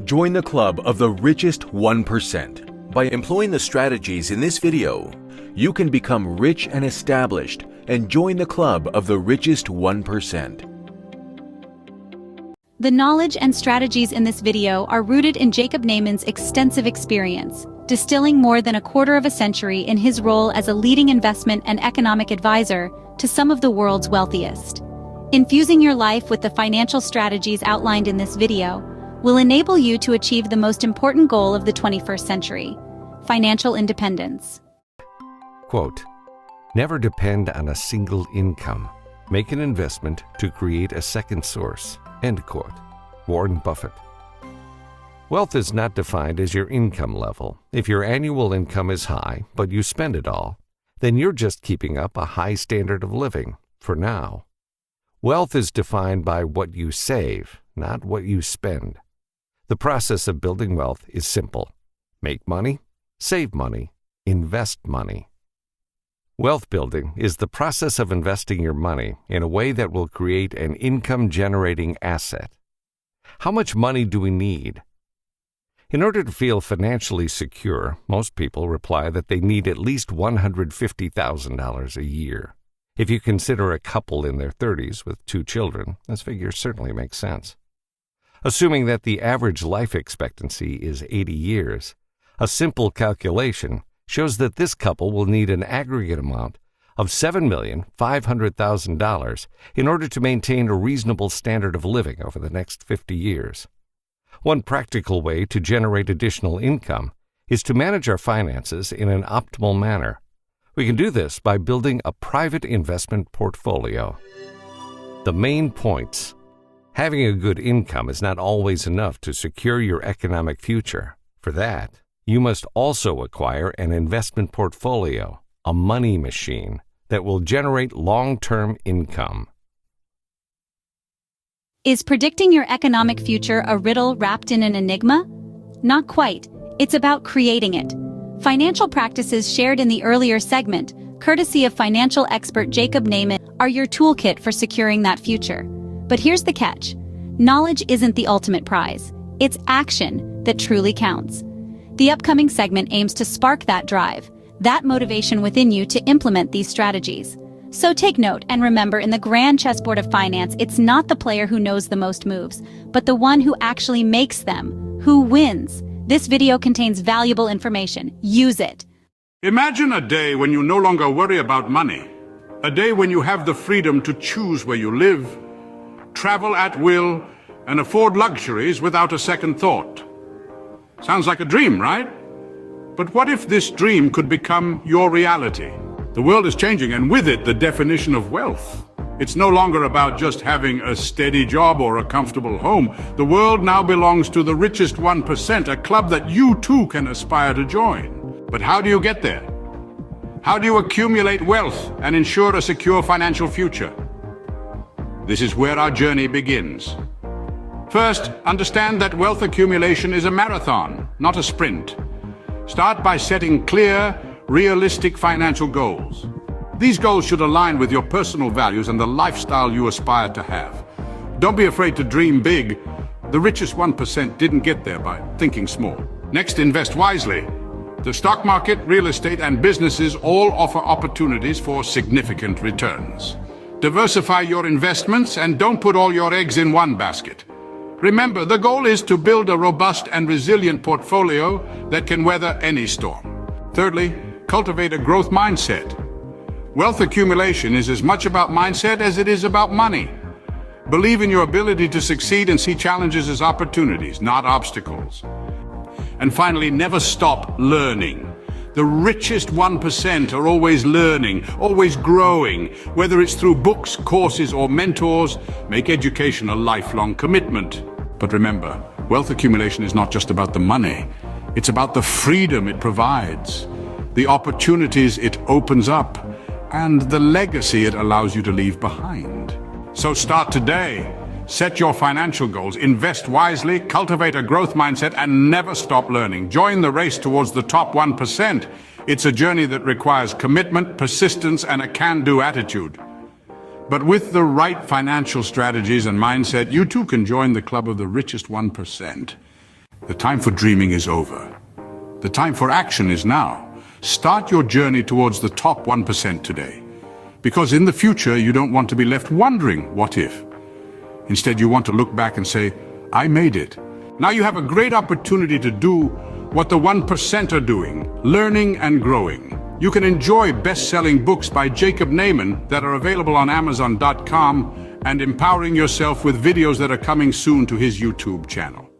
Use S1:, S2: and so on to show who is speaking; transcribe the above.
S1: Join the club of the richest 1%. By employing the strategies in this video, you can become rich and established and join the club of the richest 1%.
S2: The knowledge and strategies in this video are rooted in Jacob Nayman's extensive experience, distilling more than a quarter of a century in his role as a leading investment and economic advisor to some of the world's wealthiest. Infusing your life with the financial strategies outlined in this video will enable you to achieve the most important goal of the 21st century: financial independence.
S3: Quote, "Never depend on a single income. Make an investment to create a second source." End quote. Warren Buffett. Wealth is not defined as your income level. If your annual income is high, but you spend it all, then you're just keeping up a high standard of living, for now. Wealth is defined by what you save, not what you spend. The process of building wealth is simple. Make money, save money, invest money. Wealth building is the process of investing your money in a way that will create an income-generating asset. How much money do we need? In order to feel financially secure, most people reply that they need at least $150,000 a year. If you consider a couple in their 30s with 2 children, this figure certainly makes sense. Assuming that the average life expectancy is 80 years, a simple calculation shows that this couple will need an aggregate amount of $7,500,000 in order to maintain a reasonable standard of living over the next 50 years. One practical way to generate additional income is to manage our finances in an optimal manner. We can do this by building a private investment portfolio. The main points. Having a good income is not always enough to secure your economic future. For that, you must also acquire an investment portfolio, a money machine, that will generate long-term income.
S2: Is predicting your economic future a riddle wrapped in an enigma? Not quite. It's about creating it. Financial practices shared in the earlier segment, courtesy of financial expert Jacob Nayman, are your toolkit for securing that future. But here's the catch. Knowledge isn't the ultimate prize. It's action that truly counts. The upcoming segment aims to spark that drive, that motivation within you to implement these strategies. So take note and remember, in the grand chessboard of finance, it's not the player who knows the most moves, but the one who actually makes them, who wins. This video contains valuable information. Use it.
S4: Imagine a day when you no longer worry about money. A day when you have the freedom to choose where you live, travel at will, and afford luxuries without a second thought. Sounds like a dream, right? But what if this dream could become your reality? The world is changing, and with it, the definition of wealth. It's no longer about just having a steady job or a comfortable home. The world now belongs to the richest 1%, a club that you too can aspire to join. But how do you get there? How do you accumulate wealth and ensure a secure financial future? This is where our journey begins. First, understand that wealth accumulation is a marathon, not a sprint. Start by setting clear, realistic financial goals. These goals should align with your personal values and the lifestyle you aspire to have. Don't be afraid to dream big. The richest 1% didn't get there by thinking small. Next, invest wisely. The stock market, real estate, and businesses all offer opportunities for significant returns. Diversify your investments and don't put all your eggs in one basket. Remember, the goal is to build a robust and resilient portfolio that can weather any storm. Thirdly, cultivate a growth mindset. Wealth accumulation is as much about mindset as it is about money. Believe in your ability to succeed and see challenges as opportunities, not obstacles. And finally, never stop learning. The richest 1% are always learning, always growing. Whether it's through books, courses, or mentors, make education a lifelong commitment. But remember, wealth accumulation is not just about the money. It's about the freedom it provides, the opportunities it opens up, and the legacy it allows you to leave behind. So start today. Set your financial goals, invest wisely, cultivate a growth mindset, and never stop learning. Join the race towards the top 1%. It's a journey that requires commitment, persistence, and a can-do attitude. But with the right financial strategies and mindset, you too can join the club of the richest 1%. The time for dreaming is over. The time for action is now. Start your journey towards the top 1% today. Because in the future, you don't want to be left wondering, what if? Instead, you want to look back and say, I made it. Now you have a great opportunity to do what the 1% are doing, learning and growing. You can enjoy best-selling books by Jacob Nayman that are available on Amazon.com and empowering yourself with videos that are coming soon to his YouTube channel.